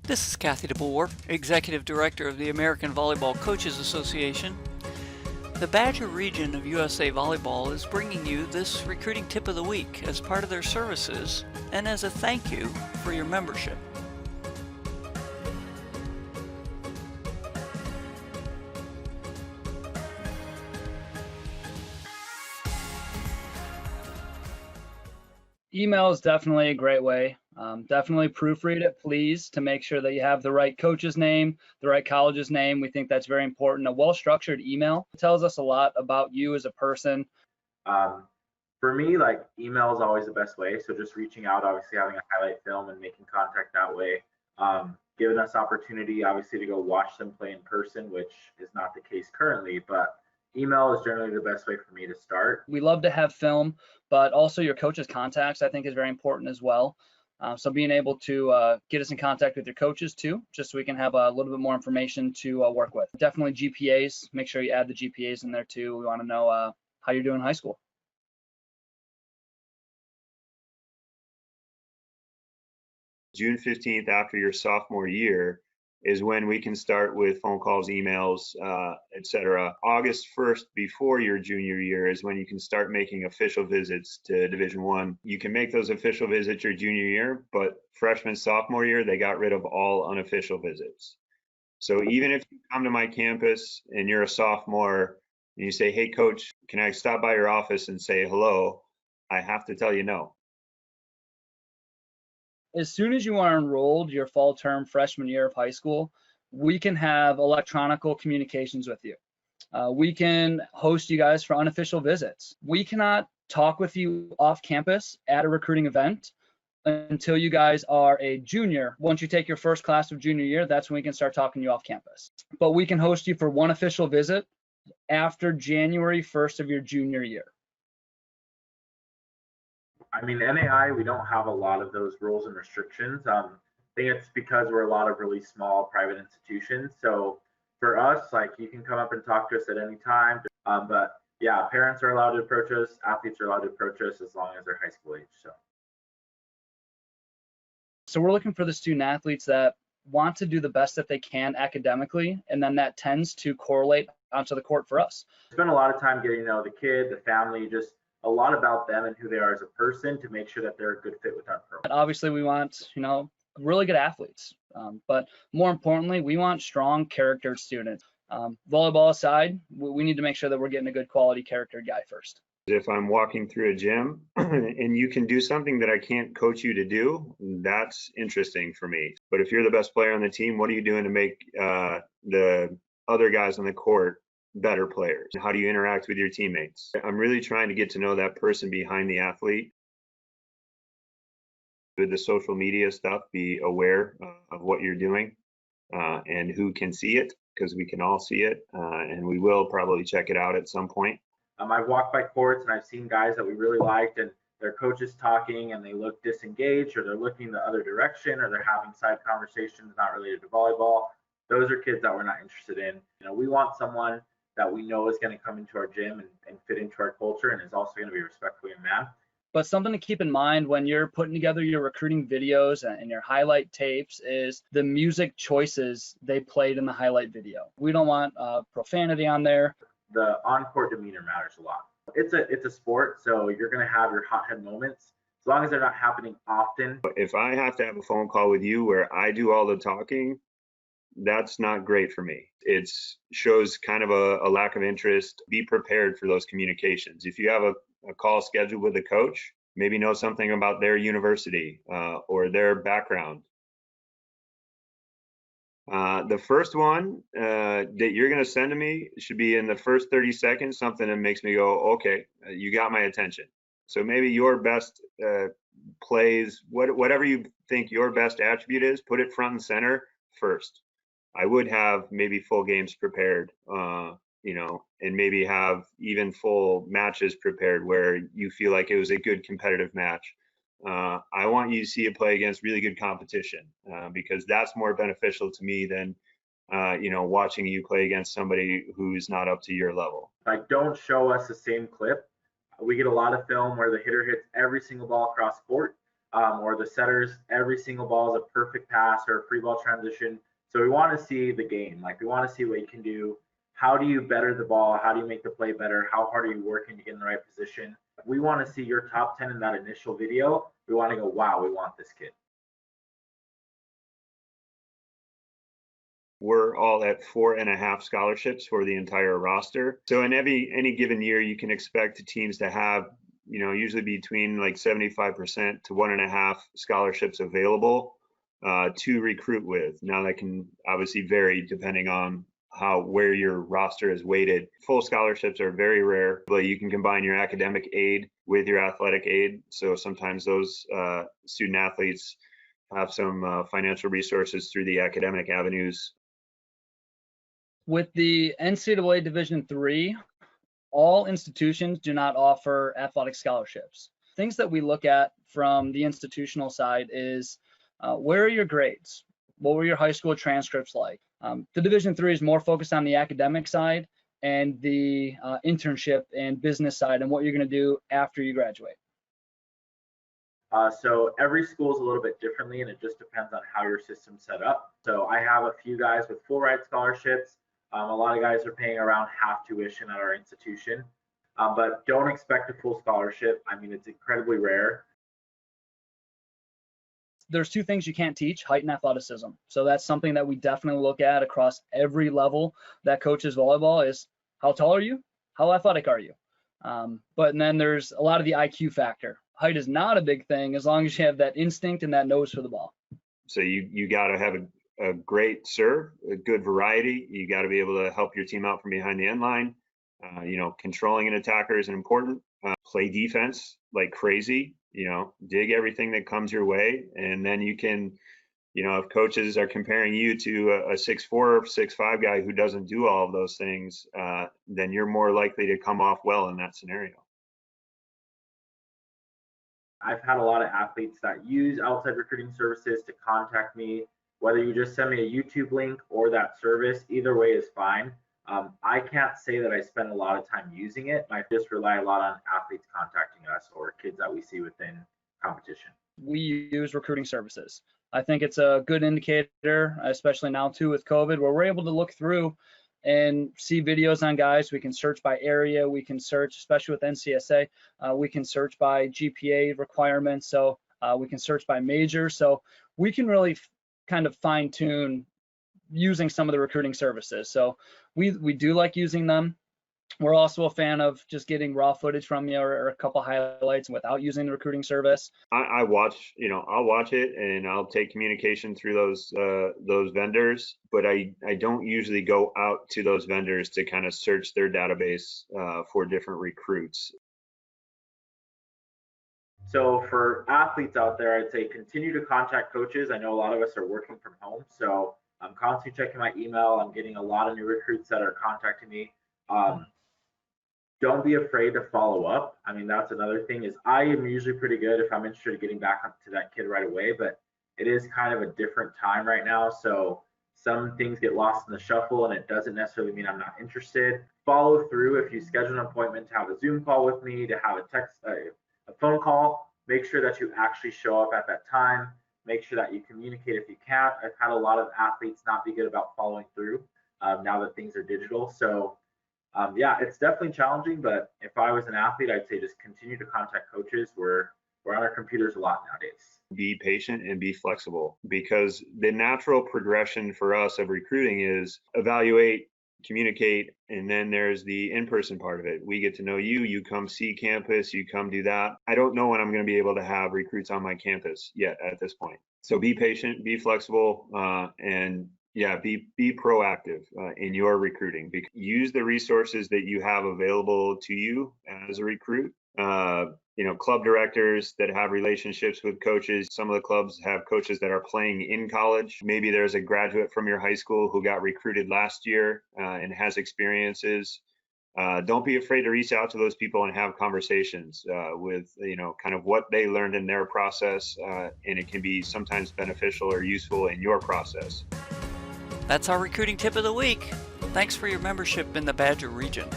This is Kathy DeBoer, Executive Director of the American Volleyball Coaches Association. The Badger region of USA Volleyball is bringing you this recruiting tip of the week as part of their services and as a thank you for your membership. Email is definitely a great way. Definitely proofread it, please, to make sure that you have the right coach's name, the right college's name. We think that's very important. A well-structured email tells us a lot about you as a person. For me, like email is always the best way. So just reaching out, obviously having a highlight film and making contact that way, giving us opportunity, obviously, to go watch them play in person, which is not the case currently, but email is generally the best way for me to start. We love to have film, but also your coach's contacts, I think, is very important as well. So being able to get us in contact with your coaches too, just so we can have a little bit more information to work with. Definitely GPAs. Make sure you add the GPAs in there too. We want to know how you're doing in high school. June 15th after your sophomore year is when we can start with phone calls, emails, etc. August 1st before your junior year is when you can start making official visits to Division I. You can make those official visits your junior year, but freshman, sophomore year, they got rid of all unofficial visits. So even if you come to my campus and you're a sophomore and you say, hey, coach, can I stop by your office and say hello? I have to tell you no. As soon as you are enrolled your fall term freshman year of high school, we can have electronical communications with you. We can host you guys for unofficial visits. We cannot talk with you off campus at a recruiting event until you guys are a junior. Once you take your first class of junior year, that's when we can start talking to you off campus. But we can host you for one official visit after January 1st of your junior year. I mean, NAI, we don't have a lot of those rules and restrictions. I think it's because we're a lot of really small private institutions. So for us, like, you can come up and talk to us at any time. But yeah, parents are allowed to approach us, athletes are allowed to approach us as long as they're high school age. So we're looking for the student athletes that want to do the best that they can academically, and then that tends to correlate onto the court for us. Spend a lot of time getting to know the kid, the family, just a lot about them and who they are as a person to make sure that they're a good fit with our program. Obviously, we want, really good athletes, but more importantly, we want strong character students. Volleyball aside, we need to make sure that we're getting a good quality character guy first. If I'm walking through a gym and you can do something that I can't coach you to do, that's interesting for me. But if you're the best player on the team, what are you doing to make the other guys on the court better players? How do you interact with your teammates? I'm really trying to get to know that person behind the athlete. With the social media stuff, be aware of what you're doing and who can see it, because we can all see it, and we will probably check it out at some point. I've walked by courts and I've seen guys that we really liked and their coaches talking and they look disengaged, or they're looking the other direction, or they're having side conversations not related to volleyball. Those are kids that we're not interested in. We want someone that we know is going to come into our gym and fit into our culture and is also going to be a respectful young man. But something to keep in mind when you're putting together your recruiting videos and your highlight tapes is the music choices they played in the highlight video. We don't want profanity on there. The on-court demeanor matters a lot. It's a sport, so you're going to have your hothead moments. As long as they're not happening often. If I have to have a phone call with you where I do all the talking, that's not great for me. It shows kind of a lack of interest. Be prepared for those communications. If you have a call scheduled with a coach, maybe know something about their university or their background. The first one that you're going to send to me should be in the first 30 seconds, something that makes me go, okay, you got my attention. So maybe your best plays, whatever you think your best attribute is, put it front and center first. I would have maybe full games prepared, and maybe have even full matches prepared where you feel like it was a good competitive match. I want you to see it play against really good competition because that's more beneficial to me than, watching you play against somebody who's not up to your level. Like, don't show us the same clip. We get a lot of film where the hitter hits every single ball across court. or the setters, every single ball is a perfect pass or a free ball transition. So we want to see the game. Like, we want to see what you can do. How do you better the ball? How do you make the play better? How hard are you working to get in the right position? We want to see your top 10 in that initial video. We want to go, wow, we want this kid. We're all at 4.5 scholarships for the entire roster. So in any given year, you can expect teams to have, usually between like 75% to 1.5 scholarships available to recruit with. Now that can obviously vary depending on where your roster is weighted. Full scholarships are very rare, but you can combine your academic aid with your athletic aid. So sometimes those student athletes have some financial resources through the academic avenues. With the NCAA Division III, all institutions do not offer athletic scholarships. Things that we look at from the institutional side is where are your grades? What were your high school transcripts like? The Division III is more focused on the academic side and the internship and business side and what you're going to do after you graduate. So every school is a little bit differently, and it just depends on how your system's set up. So I have a few guys with full ride scholarships. A lot of guys are paying around half tuition at our institution, but don't expect a full scholarship. I mean, it's incredibly rare. There's two things you can't teach: height and athleticism. So that's something that we definitely look at across every level that coaches volleyball is how tall are you? How athletic are you? But then there's a lot of the IQ factor. Height is not a big thing as long as you have that instinct and that nose for the ball. So you got to have a great serve, a good variety. You got to be able to help your team out from behind the end line. Controlling an attacker is important. Play defense like crazy. Dig everything that comes your way, and then you can, if coaches are comparing you to a 6'4", 6'5" guy who doesn't do all of those things, then you're more likely to come off well in that scenario. I've had a lot of athletes that use outside recruiting services to contact me. Whether you just send me a YouTube link or that service, either way is fine. I can't say that I spend a lot of time using it. I just rely a lot on athletes contacting us or kids that we see within competition. We use recruiting services. I think it's a good indicator, especially now too with COVID, where we're able to look through and see videos on guys. We can search by area. We can search, especially with NCSA, we can search by GPA requirements. So we can search by major. So we can really kind of fine tune using some of the recruiting services. So we do like using them. We're also a fan of just getting raw footage from you or a couple highlights without using the recruiting service. I'll watch it and I'll take communication through those vendors, but I don't usually go out to those vendors to kind of search their database for different recruits. So for athletes out there, I'd say continue to contact coaches. I know a lot of us are working from home, so I'm constantly checking my email. I'm getting a lot of new recruits that are contacting me. Don't be afraid to follow up. I mean, that's another thing is I am usually pretty good if I'm interested in getting back up to that kid right away, but it is kind of a different time right now. So some things get lost in the shuffle and it doesn't necessarily mean I'm not interested. Follow through. If you schedule an appointment to have a Zoom call with me, to have a phone call, make sure that you actually show up at that time. Make sure that you communicate if you can't. I've had a lot of athletes not be good about following through now that things are digital. So yeah, it's definitely challenging, but if I was an athlete, I'd say just continue to contact coaches. We're on our computers a lot nowadays. Be patient and be flexible, because the natural progression for us of recruiting is evaluate, communicate, and then there's the in-person part of it. We get to know you, you come see campus, you come do that. I don't know when I'm going to be able to have recruits on my campus yet at this point. So be patient, be flexible, and yeah, be proactive in your recruiting. Use the resources that you have available to you as a recruit. Club directors that have relationships with coaches. Some of the clubs have coaches that are playing in college. Maybe there's a graduate from your high school who got recruited last year and has experiences. Don't be afraid to reach out to those people and have conversations with, kind of what they learned in their process. And it can be sometimes beneficial or useful in your process. That's our recruiting tip of the week. Thanks for your membership in the Badger region.